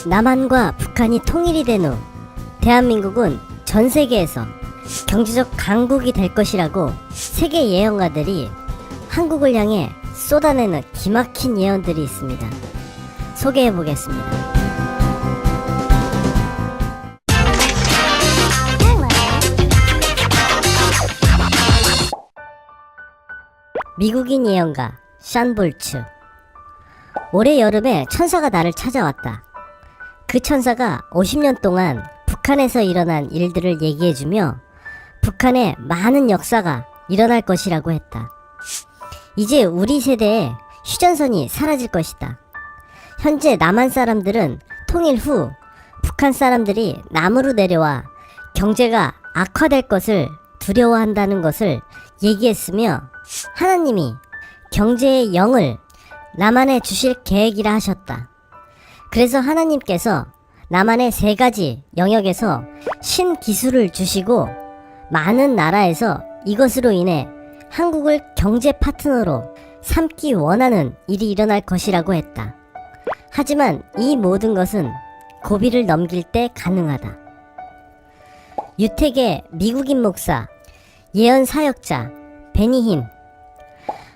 남한과 북한이 통일이 된 후 대한민국은 전 세계에서 경제적 강국이 될 것이라고 세계 예언가들이 한국을 향해 쏟아내는 기막힌 예언들이 있습니다. 소개해 보겠습니다. 미국인 예언가 샨 볼츠. 올해 여름에 천사가 나를 찾아왔다. 그 천사가 50년 동안 북한에서 일어난 일들을 얘기해주며 북한에 많은 역사가 일어날 것이라고 했다. 이제 우리 세대에 휴전선이 사라질 것이다. 현재 남한 사람들은 통일 후 북한 사람들이 남으로 내려와 경제가 악화될 것을 두려워한다는 것을 얘기했으며 하나님이 경제의 영을 남한에 주실 계획이라 하셨다. 그래서 하나님께서 남한의 3가지 영역에서 신기술을 주시고 많은 나라에서 이것으로 인해 한국을 경제 파트너로 삼기 원하는 일이 일어날 것이라고 했다. 하지만 이 모든 것은 고비를 넘길 때 가능하다. 유택의 미국인 목사, 예언 사역자 베니힘.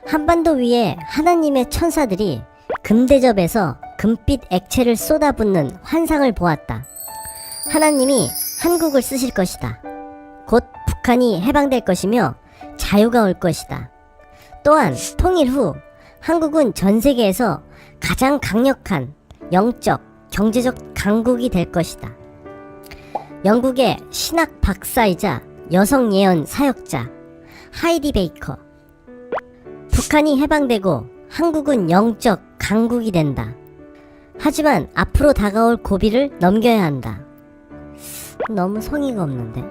한반도 위에 하나님의 천사들이 금대접에서 금빛 액체를 쏟아붓는 환상을 보았다. 하나님이 한국을 쓰실 것이다. 곧 북한이 해방될 것이며 자유가 올 것이다. 또한 통일 후 한국은 전 세계에서 가장 강력한 영적, 경제적 강국이 될 것이다. 영국의 신학 박사이자 여성 예언 사역자 하이디 베이커. 북한이 해방되고 한국은 영적 강국이 된다. 하지만 앞으로 다가올 고비를 넘겨야 한다. 너무 성의가 없는데.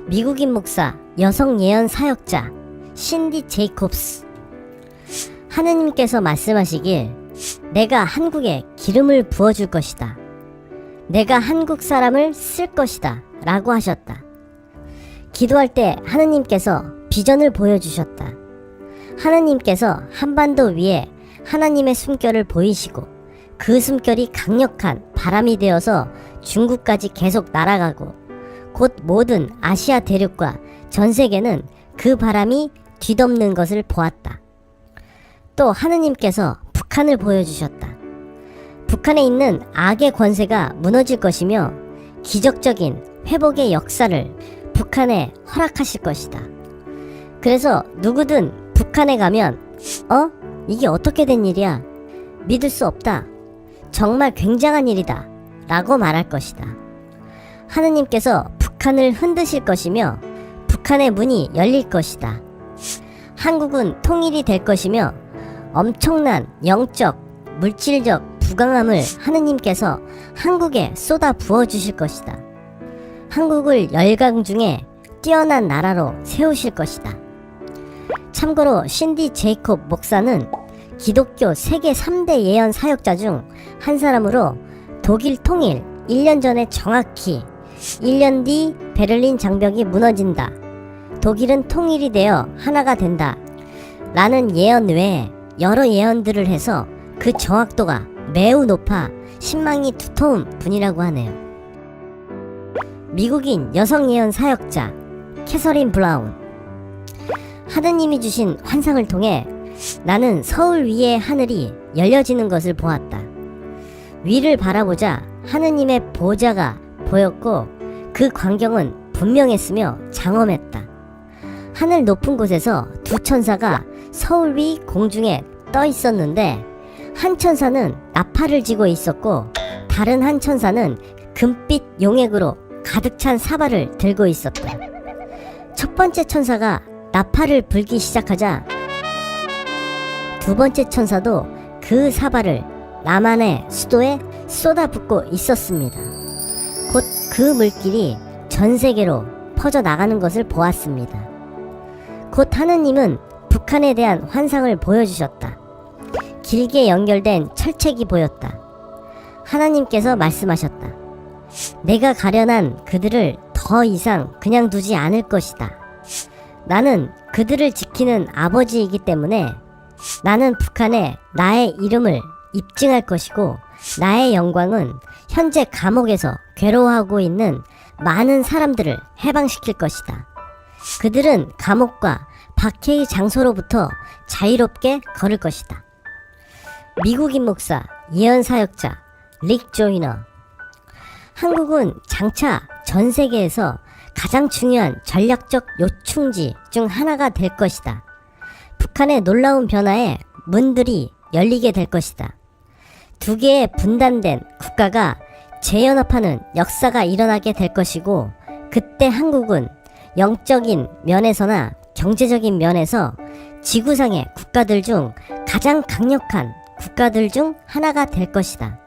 미국인 목사, 여성 예언 사역자 신디 제이콥스. 하느님께서 말씀하시길 내가 한국에 기름을 부어줄 것이다. 내가 한국 사람을 쓸 것이다 라고 하셨다. 기도할 때 하느님께서 비전을 보여주셨다. 하느님께서 한반도 위에 하나님의 숨결을 보이시고 그 숨결이 강력한 바람이 되어서 중국까지 계속 날아가고 곧 모든 아시아 대륙과 전 세계는 그 바람이 뒤덮는 것을 보았다. 또 하느님께서 북한을 보여주셨다. 북한에 있는 악의 권세가 무너질 것이며 기적적인 회복의 역사를 북한에 허락하실 것이다. 그래서 누구든 북한에 가면 이게 어떻게 된 일이야? 믿을 수 없다. 정말 굉장한 일이다. 라고 말할 것이다. 하느님께서 북한을 흔드실 것이며 북한의 문이 열릴 것이다. 한국은 통일이 될 것이며 엄청난 영적, 물질적 부강함을 하느님께서 한국에 쏟아 부어주실 것이다. 한국을 열강 중에 뛰어난 나라로 세우실 것이다. 참고로 신디 제이콥 목사는 기독교 세계 3대 예언 사역자 중 한 사람으로 독일 통일 1년 전에 정확히 1년 뒤 베를린 장벽이 무너진다. 독일은 통일이 되어 하나가 된다. 라는 예언 외에 여러 예언들을 해서 그 정확도가 매우 높아 신망이 두터운 분이라고 하네요. 미국인 여성 예언 사역자 캐서린 브라운. 하느님이 주신 환상을 통해 나는 서울 위의 하늘이 열려지는 것을 보았다. 위를 바라보자 하느님의 보좌가 보였고 그 광경은 분명했으며 장엄했다. 하늘 높은 곳에서 2 천사가 서울 위 공중에 떠 있었는데 한 천사는 나팔을 쥐고 있었고 다른 한 천사는 금빛 용액으로 가득 찬 사발을 들고 있었다. 첫 번째 천사가 나팔을 불기 시작하자 2번째 천사도 그 사발을 남한의 수도에 쏟아붓고 있었습니다. 곧 그 물길이 전 세계로 퍼져나가는 것을 보았습니다. 곧 하느님은 북한에 대한 환상을 보여주셨다. 길게 연결된 철책이 보였다. 하나님께서 말씀하셨다. 내가 가련한 그들을 더 이상 그냥 두지 않을 것이다. 나는 그들을 지키는 아버지이기 때문에 나는 북한에 나의 이름을 입증할 것이고 나의 영광은 현재 감옥에서 괴로워하고 있는 많은 사람들을 해방시킬 것이다. 그들은 감옥과 박해의 장소로부터 자유롭게 걸을 것이다. 미국인 목사, 예언 사역자 릭 조이너. 한국은 장차 전 세계에서 가장 중요한 전략적 요충지 중 하나가 될 것이다. 북한의 놀라운 변화에 문들이 열리게 될 것이다. 두 개의 분단된 국가가 재연합하는 역사가 일어나게 될 것이고, 그때 한국은 영적인 면에서나 경제적인 면에서 지구상의 국가들 중 가장 강력한 국가들 중 하나가 될 것이다.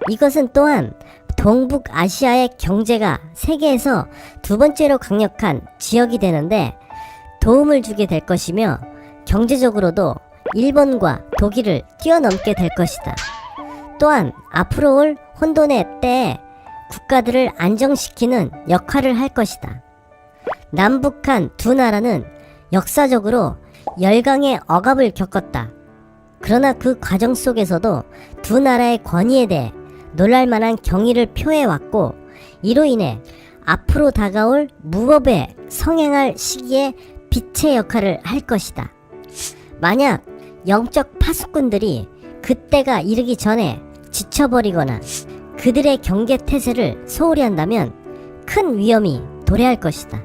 이것은 또한 동북아시아의 경제가 세계에서 두 번째로 강력한 지역이 되는데 도움을 주게 될 것이며, 경제적으로도 일본과 독일을 뛰어넘게 될 것이다. 또한 앞으로 올 혼돈의 때에 국가들을 안정시키는 역할을 할 것이다. 남북한 두 나라는 역사적으로 열강의 억압을 겪었다. 그러나 그 과정 속에서도 두 나라의 권위에 대해 놀랄만한 경의를 표해왔고, 이로 인해 앞으로 다가올 무법에 성행할 시기에 빛의 역할을 할 것이다. 만약 영적 파수꾼들이 그때가 이르기 전에 지쳐버리거나 그들의 경계 태세를 소홀히 한다면 큰 위험이 도래할 것이다.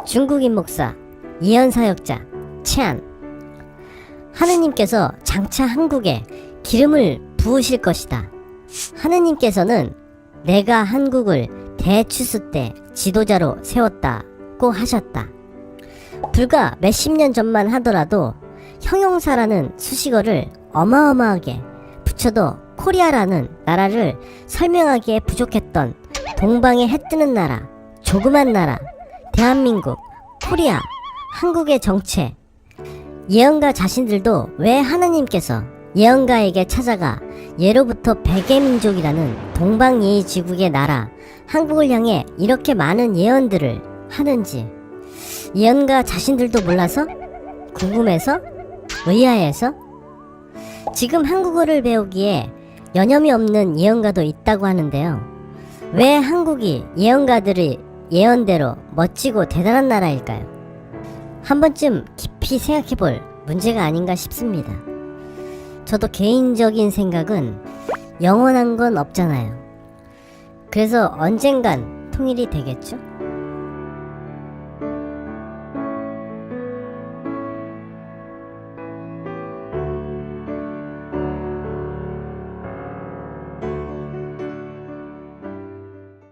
중국인 목사, 예언 사역자 치안. 하느님께서 장차 한국에 기름을 부으실 것이다. 하느님께서는 내가 한국을 대추수 때 지도자로 세웠다고 하셨다. 불과 몇십 년 전만 하더라도 형용사라는 수식어를 어마어마하게 붙여도 코리아라는 나라를 설명하기에 부족했던 동방에 해뜨는 나라, 조그만 나라, 대한민국, 코리아, 한국의 정체. 예언가 자신들도 왜 하나님께서 예언가에게 찾아가 예로부터 백예민족이라는 동방예의지국의 나라 한국을 향해 이렇게 많은 예언들을 하는지 예언가 자신들도 몰라서? 궁금해서? 의아해서? 지금 한국어를 배우기에 여념이 없는 예언가도 있다고 하는데요. 왜 한국이 예언가들의 예언대로 멋지고 대단한 나라일까요? 한 번쯤 깊이 생각해볼 문제가 아닌가 싶습니다. 저도 개인적인 생각은 영원한 건 없잖아요. 그래서 언젠간 통일이 되겠죠?